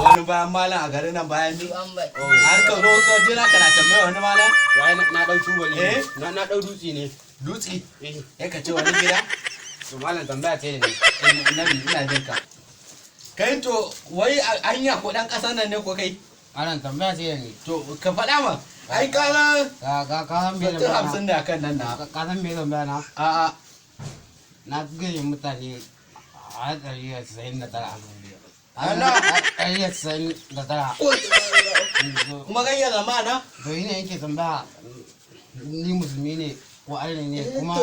wani bayan malam a garin nan bayan ni har ka zo ka jira kana tambaya wani malam wai na dau tuba ne na dau dutsi ne dutsi ya ka ce wani gida to malam tambaya ce ne ina jin ka kai to wai anya ko dan kasan nan ne ko kai malam tambaya ce ne to ka faɗa ma ai kana ka san me da hamsin da kan nan na ka san me tambaya na a na gani mutane a 199 ana 199 kuma kan ya zama na to yi ne yake tambaya ni musulmi ne ko arne ne kuma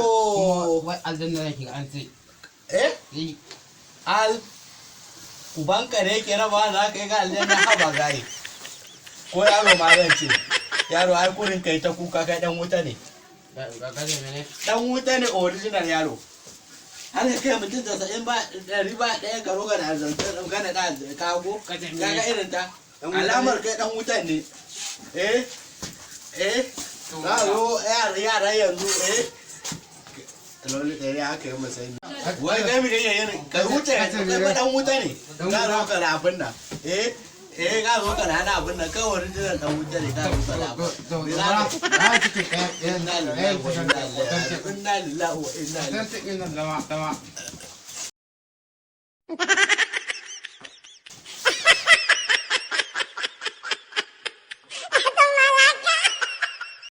wai aljanna yake an ce al ubanka ne yake raba za ka yi ga aljanna haba gari ko yaro ma zan ce yaro ai kurin kai ta kuka kai dan wuta ne dan wuta ne original yaro har ka kai mutum da sa'in ba riba ɗaya karo ga da zantar gana da kago kaga irin ta alamar kai dan wutan ne za zo yara yanzu loli ɗaya haka yi masani wai kai mi kai yana ka wuce kai ba dan wuta ne ka zo ka na abin nan ka zo ka na abin nan kawai rijiyar dan wuta ne ka zo ka na abin nan inna lillahi wa inna ilaihi